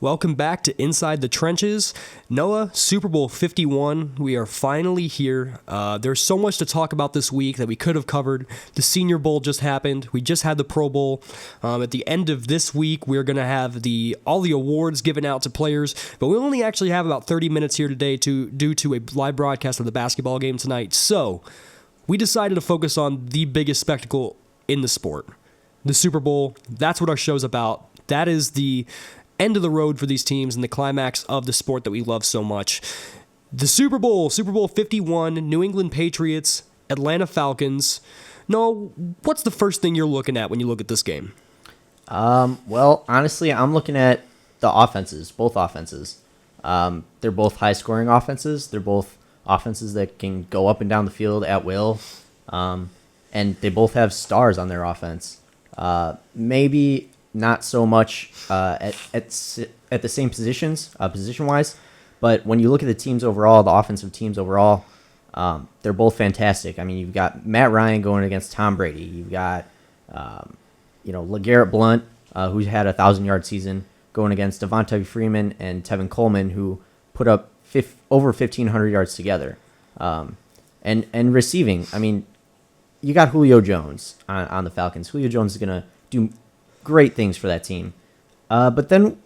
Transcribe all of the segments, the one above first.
Welcome back to Inside the Trenches. Noah, Super Bowl 51, we are finally here. There's so much to talk about this week that we could have covered. The Senior Bowl just happened. We just had the Pro Bowl. At the end of this week, we're going to have all the awards given out to players, but we only actually have about 30 minutes here today due to a live broadcast of the basketball game tonight. So we decided to focus on the biggest spectacle in the sport, the Super Bowl. That's what our show's about. That is the end of the road for these teams and the climax of the sport that we love so much. The Super Bowl 51, New England Patriots, Atlanta Falcons. No, what's the first thing you're looking at when you look at this game? Well, honestly, I'm looking at the offenses, both offenses. They're both high-scoring offenses. They're both offenses that can go up and down the field at will, and they both have stars on their offense. Maybe not so much at the same positions, position-wise, but when you look at the teams overall, the offensive teams overall, they're both fantastic. I mean, you've got Matt Ryan going against Tom Brady. You've got, LeGarrette Blount, who's had a 1,000-yard season, going against Devontae Freeman and Tevin Coleman, who put up over 1,500 yards together. And receiving, I mean, you got Julio Jones on the Falcons. Julio Jones is going to do great things for that team. But then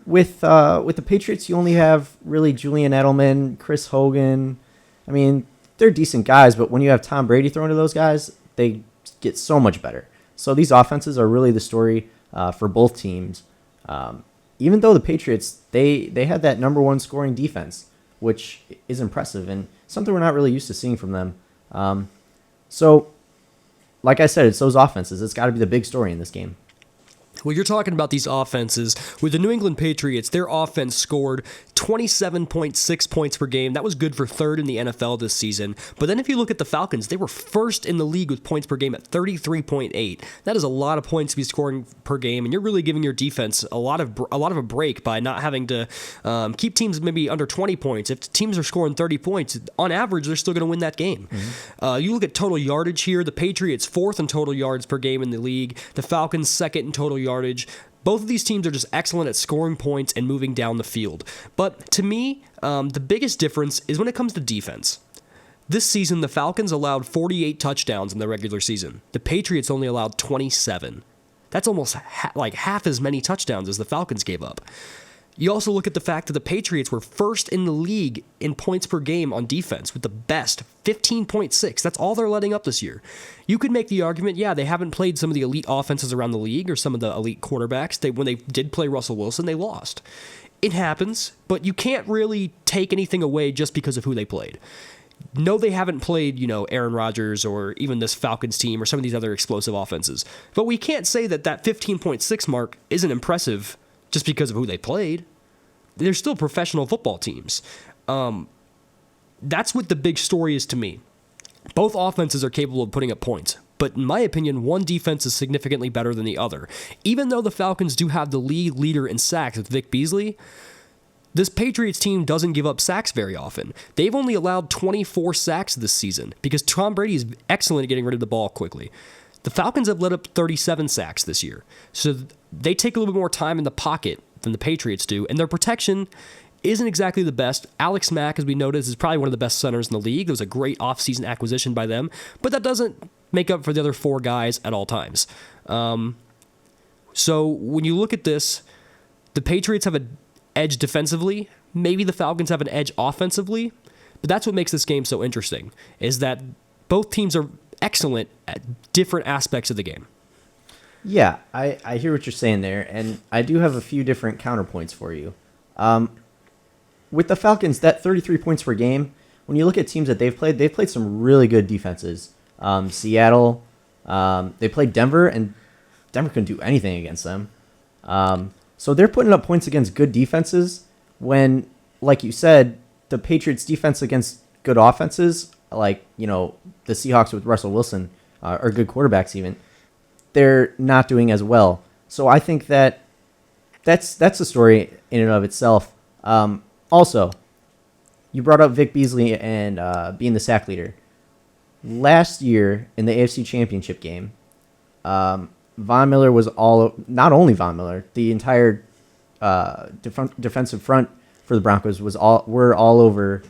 with the Patriots, you only have really Julian Edelman, Chris Hogan. I mean, they're decent guys, but when you have Tom Brady throwing to those guys, they get so much better. So these offenses are really the story for both teams. Even though the Patriots, they had that number one scoring defense, which is impressive and something we're not really used to seeing from them. So, like I said, it's those offenses. It's got to be the big story in this game. Well, you're talking about these offenses. With the New England Patriots, their offense scored 27.6 points per game. That was good for third in the NFL this season. But then if you look at the Falcons, they were first in the league with points per game at 33.8. That is a lot of points to be scoring per game, and you're really giving your defense a lot of a break by not having to keep teams maybe under 20 points. If teams are scoring 30 points, on average, they're still going to win that game. Mm-hmm. You look at total yardage here. The Patriots fourth in total yards per game in the league. The Falcons second in total yardage. Both of these teams are just excellent at scoring points and moving down the field. But to me, the biggest difference is when it comes to defense. This season, the Falcons allowed 48 touchdowns in the regular season. The Patriots only allowed 27. That's almost half as many touchdowns as the Falcons gave up. You also look at the fact that the Patriots were first in the league in points per game on defense with the best, 15.6. That's all they're letting up this year. You could make the argument, yeah, they haven't played some of the elite offenses around the league or some of the elite quarterbacks. When they did play Russell Wilson, they lost. It happens, but you can't really take anything away just because of who they played. No, they haven't played, Aaron Rodgers or even this Falcons team or some of these other explosive offenses. But we can't say that 15.6 mark isn't impressive just because of who they played. They're still professional football teams. That's what the big story is to me. Both offenses are capable of putting up points, but in my opinion, one defense is significantly better than the other. Even though the Falcons do have the league leader in sacks with Vic Beasley, this Patriots team doesn't give up sacks very often. They've only allowed 24 sacks this season because Tom Brady is excellent at getting rid of the ball quickly. The Falcons have let up 37 sacks this year, so they take a little bit more time in the pocket than the Patriots do, and their protection isn't exactly the best. Alex Mack, as we noticed, is probably one of the best centers in the league. It was a great offseason acquisition by them, but that doesn't make up for the other four guys at all times. So when you look at this, the Patriots have an edge defensively. Maybe the Falcons have an edge offensively, but that's what makes this game so interesting, is that both teams are excellent at different aspects of the game. Yeah, I hear what you're saying there, and I do have a few different counterpoints for you. With the Falcons, that 33 points per game, when you look at teams that they've played some really good defenses. Seattle, they played Denver, and Denver couldn't do anything against them. So they're putting up points against good defenses when, like you said, the Patriots' defense against good offenses, like, the Seahawks with Russell Wilson, or good quarterbacks even, they're not doing as well. So I think that's the story in and of itself. Also, you brought up Vic Beasley and being the sack leader. Last year in the AFC Championship game, Von Miller was not only Von Miller, the entire defensive front for the Broncos were all over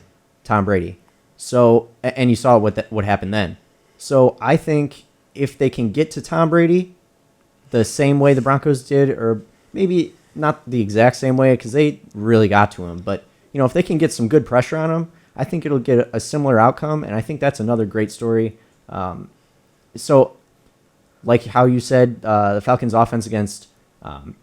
Tom Brady. So, and you saw what happened then. So I think if they can get to Tom Brady the same way the Broncos did, or maybe not the exact same way because they really got to him, but if they can get some good pressure on him, I think it'll get a similar outcome, and I think that's another great story. So, like how you said, the Falcons' offense against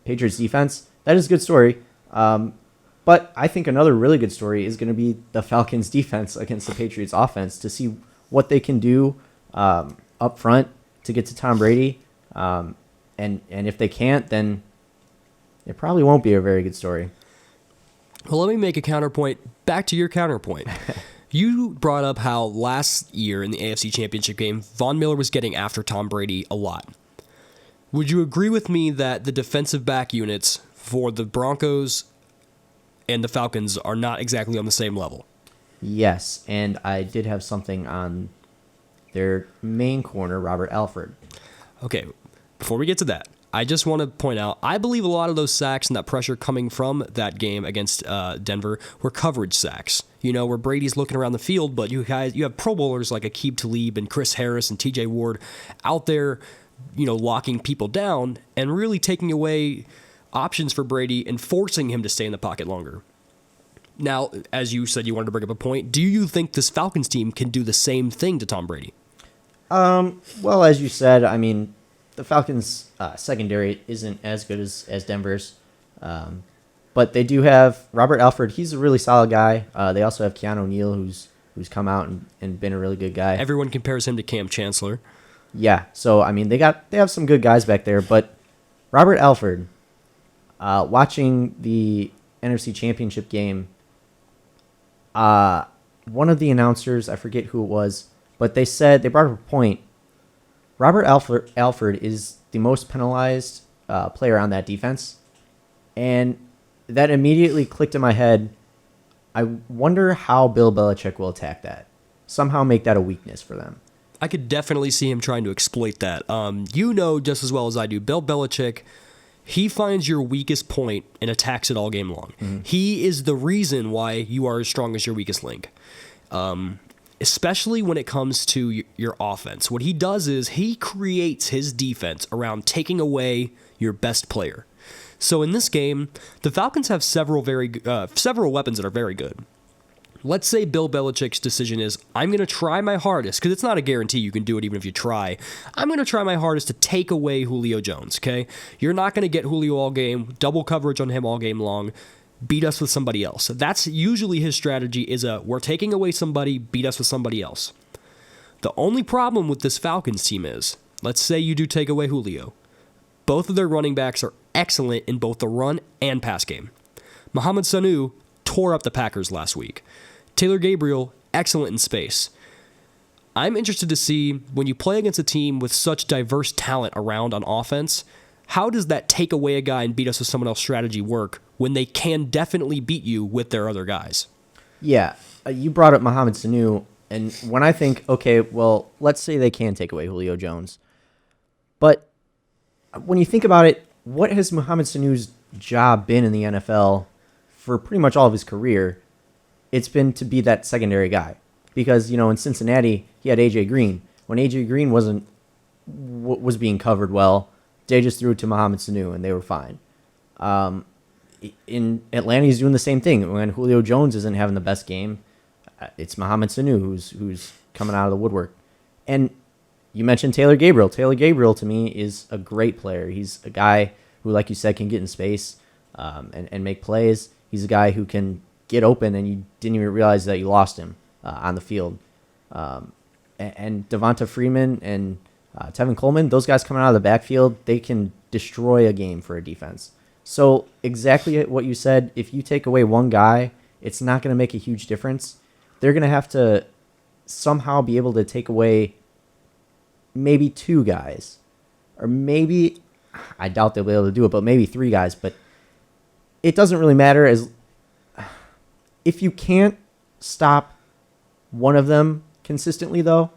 Patriots' defense, that is a good story. But I think another really good story is going to be the Falcons' defense against the Patriots' offense to see what they can do up front to get to Tom Brady. And if they can't, then it probably won't be a very good story. Well, let me make a counterpoint back to your counterpoint. You brought up how last year in the AFC Championship game, Von Miller was getting after Tom Brady a lot. Would you agree with me that the defensive back units for the Broncos and the Falcons are not exactly on the same level? Yes, and I did have something on their main corner, Robert Alford. Okay, before we get to that, I just want to point out, I believe a lot of those sacks and that pressure coming from that game against Denver were coverage sacks. Where Brady's looking around the field, but you have Pro Bowlers like Aqib Talib and Chris Harris and TJ Ward out there, locking people down and really taking away options for Brady and forcing him to stay in the pocket longer. Now, as you said, you wanted to bring up a point. Do you think this Falcons team can do the same thing to Tom Brady? Well, as you said, I mean, the Falcons' secondary isn't as good as Denver's, but they do have Robert Alford. He's a really solid guy. They also have Keanu Neal, who's come out and been a really good guy. Everyone compares him to Cam Chancellor. Yeah, so I mean, they have some good guys back there, but Robert Alford, watching the NFC Championship game, one of the announcers, I forget who it was, but they brought up a point. Robert Alford is the most penalized player on that defense, and that immediately clicked in my head. I wonder how Bill Belichick will attack that. Somehow make that a weakness for them. I could definitely see him trying to exploit that. Just as well as I do, Bill Belichick, he finds your weakest point and attacks it all game long. Mm-hmm. He is the reason why you are as strong as your weakest link. Especially when it comes to your offense. What he does is he creates his defense around taking away your best player. So in this game, the Falcons have several weapons that are very good. Let's say Bill Belichick's decision is, I'm going to try my hardest, because it's not a guarantee you can do it even if you try. I'm going to try my hardest to take away Julio Jones, okay? You're not going to get Julio all game, double coverage on him all game long, beat us with somebody else. That's usually his strategy is we're taking away somebody, beat us with somebody else. The only problem with this Falcons team is, let's say you do take away Julio. Both of their running backs are excellent in both the run and pass game. Mohamed Sanu tore up the Packers last week. Taylor Gabriel, excellent in space. I'm interested to see, when you play against a team with such diverse talent around on offense, how does that take away a guy and beat us with someone else strategy work when they can definitely beat you with their other guys? Yeah, you brought up Mohamed Sanu, and when I think, okay, well, let's say they can take away Julio Jones. But when you think about it, what has Mohamed Sanu's job been in the NFL for pretty much all of his career? It's been to be that secondary guy. Because, in Cincinnati, he had A.J. Green. When A.J. Green was being covered well, they just threw it to Mohamed Sanu, and they were fine. In Atlanta, he's doing the same thing. When Julio Jones isn't having the best game, it's Mohamed Sanu who's coming out of the woodwork. And you mentioned Taylor Gabriel. Taylor Gabriel, to me, is a great player. He's a guy who, like you said, can get in space and make plays. He's a guy who can get open, and you didn't even realize that you lost him on the field. And Devonta Freeman and Tevin Coleman, those guys coming out of the backfield, they can destroy a game for a defense. So exactly what you said, if you take away one guy, it's not going to make a huge difference. They're going to have to somehow be able to take away maybe two guys. Or maybe, I doubt they'll be able to do it, but maybe three guys. But it doesn't really matter. If you can't stop one of them consistently, though,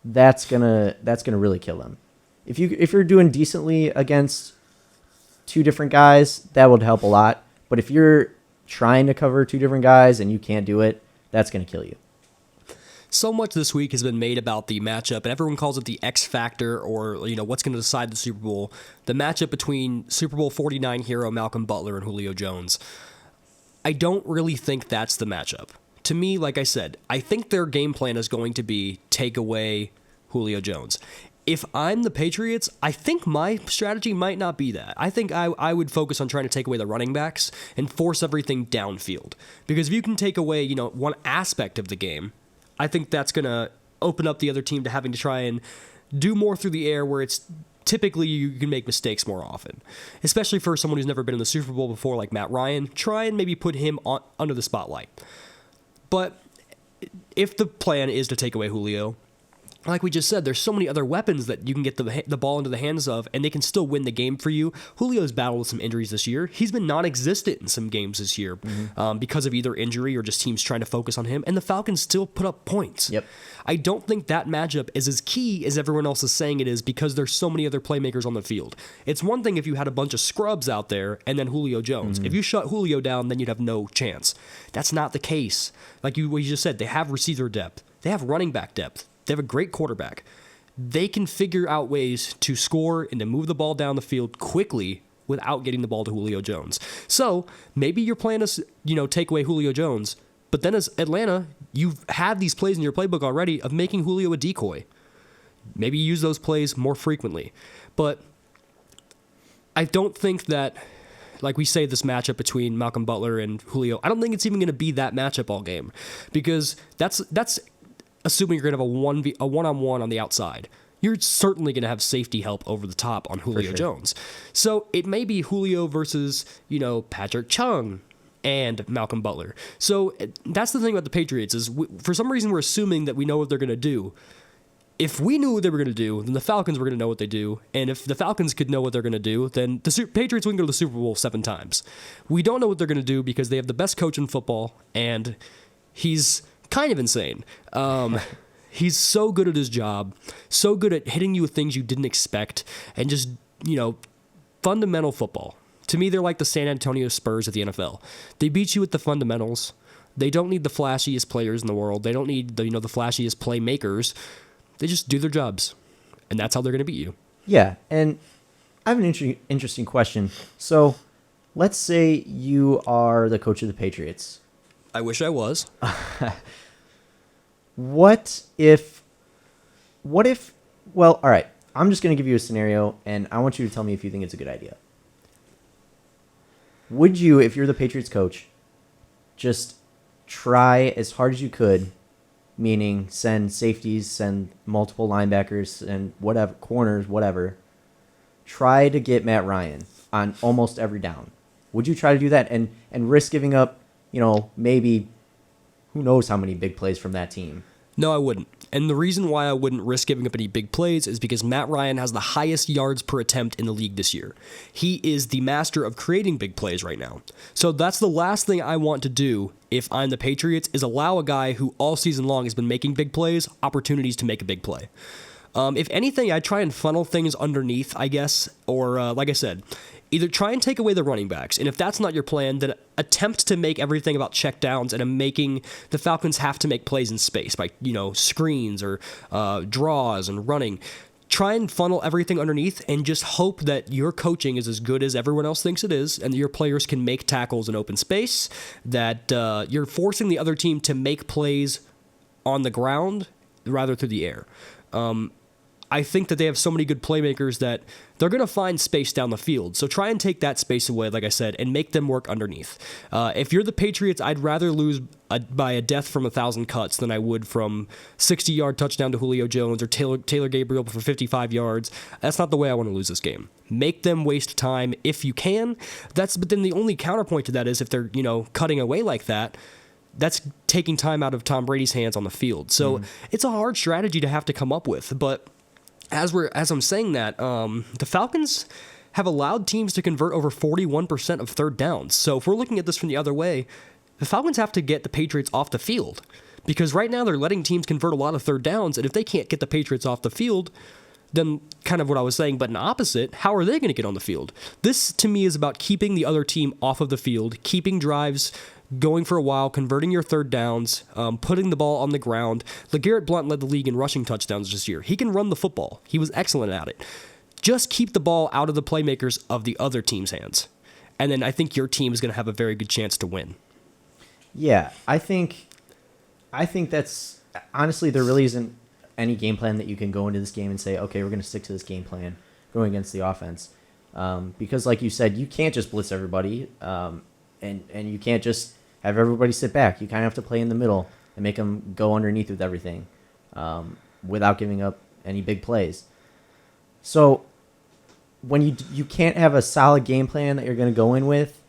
that's gonna really kill them. If you're doing decently against two different guys, that would help a lot. But if you're trying to cover two different guys and you can't do it, that's going to kill you. So much this week has been made about the matchup, and everyone calls it the X factor, or what's going to decide the Super Bowl. The matchup between Super Bowl 49 hero Malcolm Butler and Julio Jones. I don't really think that's the matchup. To me, like I said, I think their game plan is going to be take away Julio Jones. If I'm the Patriots, I think my strategy might not be that. I think I would focus on trying to take away the running backs and force everything downfield. Because if you can take away, one aspect of the game, I think that's going to open up the other team to having to try and do more through the air, where it's typically you can make mistakes more often. Especially for someone who's never been in the Super Bowl before, like Matt Ryan. Try and maybe put him under the spotlight. But if the plan is to take away Julio, like we just said, there's so many other weapons that you can get the ball into the hands of, and they can still win the game for you. Julio's battled with some injuries this year. He's been non-existent in some games this year because of either injury or just teams trying to focus on him, and the Falcons still put up points. Yep. I don't think that matchup is as key as everyone else is saying it is, because there's so many other playmakers on the field. It's one thing if you had a bunch of scrubs out there and then Julio Jones. If you shut Julio down, then you'd have no chance. That's not the case. Like what you just said, they have receiver depth. They have running back depth. They have a great quarterback. They can figure out ways to score and to move the ball down the field quickly without getting the ball to Julio Jones. So maybe your plan is, take away Julio Jones, but then as Atlanta, you've had these plays in your playbook already of making Julio a decoy. Maybe use those plays more frequently. But I don't think that, like we say, this matchup between Malcolm Butler and Julio, I don't think it's even going to be that matchup all game, because that's assuming you're going to have a one-on-one on the outside. You're certainly going to have safety help over the top on Julio Jones. So it may be Julio versus, Patrick Chung and Malcolm Butler. So that's the thing about the Patriots is for some reason we're assuming that we know what they're going to do. If we knew what they were going to do, then the Falcons were going to know what they do. And if the Falcons could know what they're going to do, then the Patriots wouldn't go to the Super Bowl 7 times. We don't know what they're going to do because they have the best coach in football, and he's kind of insane. He's so good at his job, so good at hitting you with things you didn't expect, and just, fundamental football. To me, they're like the San Antonio Spurs of the NFL. They beat you with the fundamentals. They don't need the flashiest players in the world. They don't need the flashiest playmakers. They just do their jobs, and that's how they're going to beat you. Yeah, and I have an interesting question. So let's say you are the coach of the Patriots. I wish I was. What if, well, all right, I'm just going to give you a scenario, and I want you to tell me if you think it's a good idea. Would you, if you're the Patriots coach, just try as hard as you could, meaning send safeties, send multiple linebackers, and whatever, corners, whatever, try to get Matt Ryan on almost every down? Would you try to do that and risk giving up, maybe who knows how many big plays from that team? No, I wouldn't. And the reason why I wouldn't risk giving up any big plays is because Matt Ryan has the highest yards per attempt in the league this year. He is the master of creating big plays right now. So that's the last thing I want to do if I'm the Patriots, is allow a guy who all season long has been making big plays opportunities to make a big play. If anything, I try and funnel things underneath, I guess, or like I said, either try and take away the running backs, and if that's not your plan, then attempt to make everything about check downs and making the Falcons have to make plays in space by, screens or draws and running. Try and funnel everything underneath and just hope that your coaching is as good as everyone else thinks it is, and that your players can make tackles in open space, that you're forcing the other team to make plays on the ground rather through the air. I think that they have so many good playmakers that they're going to find space down the field. So try and take that space away, like I said, and make them work underneath. If you're the Patriots, I'd rather lose by a death from 1,000 cuts than I would from 60-yard touchdown to Julio Jones or Taylor Gabriel for 55 yards. That's not the way I want to lose this game. Make them waste time if you can. But then the only counterpoint to that is if they're, cutting away like that, that's taking time out of Tom Brady's hands on the field. So it's a hard strategy to have to come up with, but as I'm saying that, the Falcons have allowed teams to convert over 41% of third downs. So if we're looking at this from the other way, the Falcons have to get the Patriots off the field, because right now they're letting teams convert a lot of third downs, and if they can't get the Patriots off the field, then kind of what I was saying, but in opposite, how are they going to get on the field? This, to me, is about keeping the other team off of the field, keeping drives going for a while, converting your third downs, putting the ball on the ground. LeGarrette Blount led the league in rushing touchdowns this year. He can run the football. He was excellent at it. Just keep the ball out of the playmakers of the other team's hands. And then I think your team is going to have a very good chance to win. Yeah, I think that's honestly, there really isn't any game plan that you can go into this game and say, okay, we're going to stick to this game plan going against the offense. Because like you said, you can't just blitz everybody, and you can't just have everybody sit back. You kind of have to play in the middle and make them go underneath with everything, without giving up any big plays. So when you can't have a solid game plan that you're going to go in with,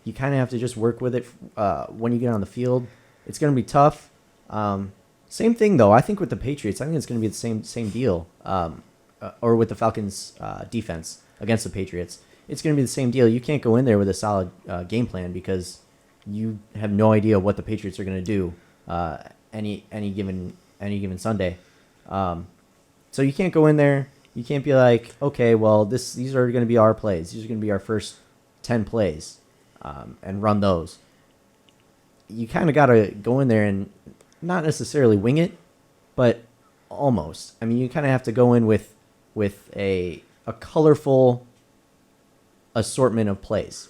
you kind of have to just work with it when you get on the field. It's going to be tough. Same thing, though. I think with the Patriots, I think it's going to be the same deal. Or with the Falcons' defense against the Patriots, it's going to be the same deal. You can't go in there with a solid game plan because you have no idea what the Patriots are going to do any given Sunday. So you can't go in there. You can't be like, okay, well, these are going to be our plays. These are going to be our first 10 plays, and run those. You kind of got to go in there and not necessarily wing it, but almost. I mean, you kind of have to go in with a colorful assortment of plays.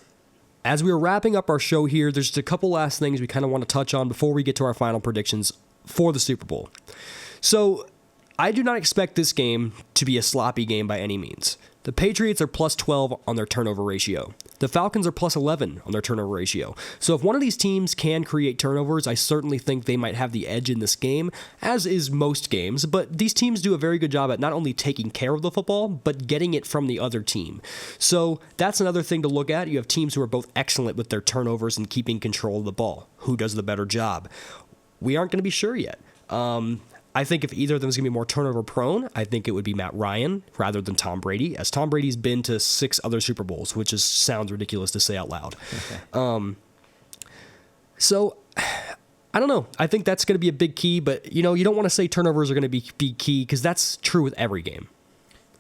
As we are wrapping up our show here, there's just a couple last things we kind of want to touch on before we get to our final predictions for the Super Bowl. So I do not expect this game to be a sloppy game by any means. The Patriots are plus 12 on their turnover ratio. The Falcons are plus 11 on their turnover ratio. So if one of these teams can create turnovers, I certainly think they might have the edge in this game, as is most games. But these teams do a very good job at not only taking care of the football, but getting it from the other team. So that's another thing to look at. You have teams who are both excellent with their turnovers and keeping control of the ball. Who does the better job? We aren't going to be sure yet. I think if either of them is going to be more turnover prone, I think it would be Matt Ryan rather than Tom Brady, as Tom Brady's been to 6 other Super Bowls, which sounds ridiculous to say out loud. Okay. So I don't know. I think that's going to be a big key, but you don't want to say turnovers are going to be key because that's true with every game.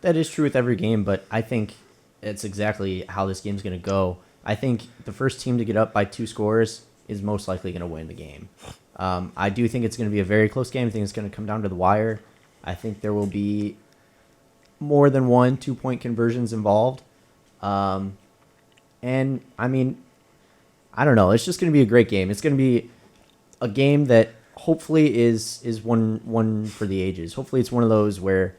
That is true with every game, but I think it's exactly how this game's going to go. I think the first team to get up by 2 scores is most likely going to win the game. I do think it's going to be a very close game. I think it's going to come down to the wire. I think there will be more than 1 2-point conversions involved. And, I mean, I don't know. It's just going to be a great game. It's going to be a game that hopefully is one for the ages. Hopefully it's one of those where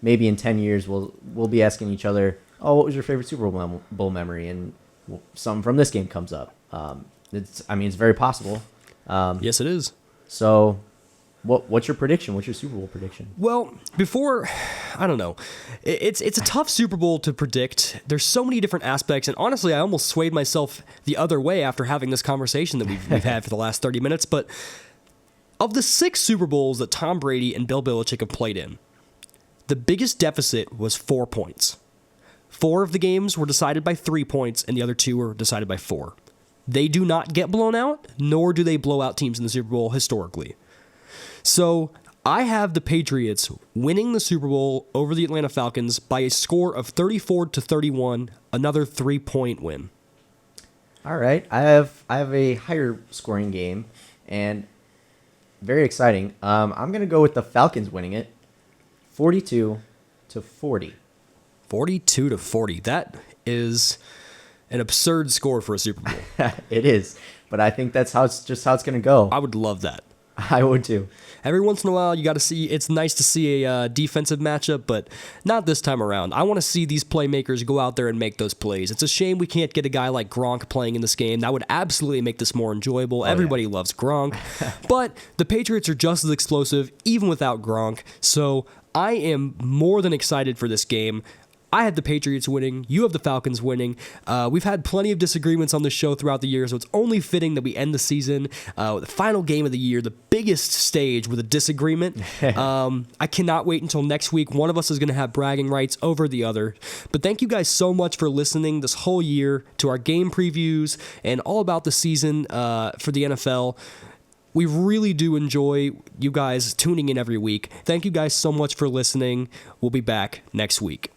maybe in 10 years we'll be asking each other, oh, what was your favorite Super Bowl memory? And something from this game comes up. It's very possible. Yes, it is. So, what's your prediction? What's your Super Bowl prediction? Well, I don't know. It's a tough Super Bowl to predict. There's so many different aspects, and honestly, I almost swayed myself the other way after having this conversation that we've had for the last 30 minutes. But of the 6 Super Bowls that Tom Brady and Bill Belichick have played in, the biggest deficit was 4 points. 4 of the games were decided by 3 points, and the other 2 were decided by 4. They do not get blown out, nor do they blow out teams in the Super Bowl historically. So I have the Patriots winning the Super Bowl over the Atlanta Falcons by a score of 34-31, another 3-point win. All right, I have a higher scoring game, and very exciting. I'm gonna go with the Falcons winning it, 42-40. 42-40. That is an absurd score for a Super Bowl. It is, but I think that's how it's going to go. I would love that. I would too. Every once in a while, you got to see. It's nice to see a defensive matchup, but not this time around. I want to see these playmakers go out there and make those plays. It's a shame we can't get a guy like Gronk playing in this game. That would absolutely make this more enjoyable. Everybody loves Gronk, but the Patriots are just as explosive even without Gronk. So I am more than excited for this game. I had the Patriots winning. You have the Falcons winning. We've had plenty of disagreements on this show throughout the year, so it's only fitting that we end the season, the final game of the year, the biggest stage with a disagreement. I cannot wait until next week. One of us is going to have bragging rights over the other. But thank you guys so much for listening this whole year to our game previews and all about the season for the NFL. We really do enjoy you guys tuning in every week. Thank you guys so much for listening. We'll be back next week.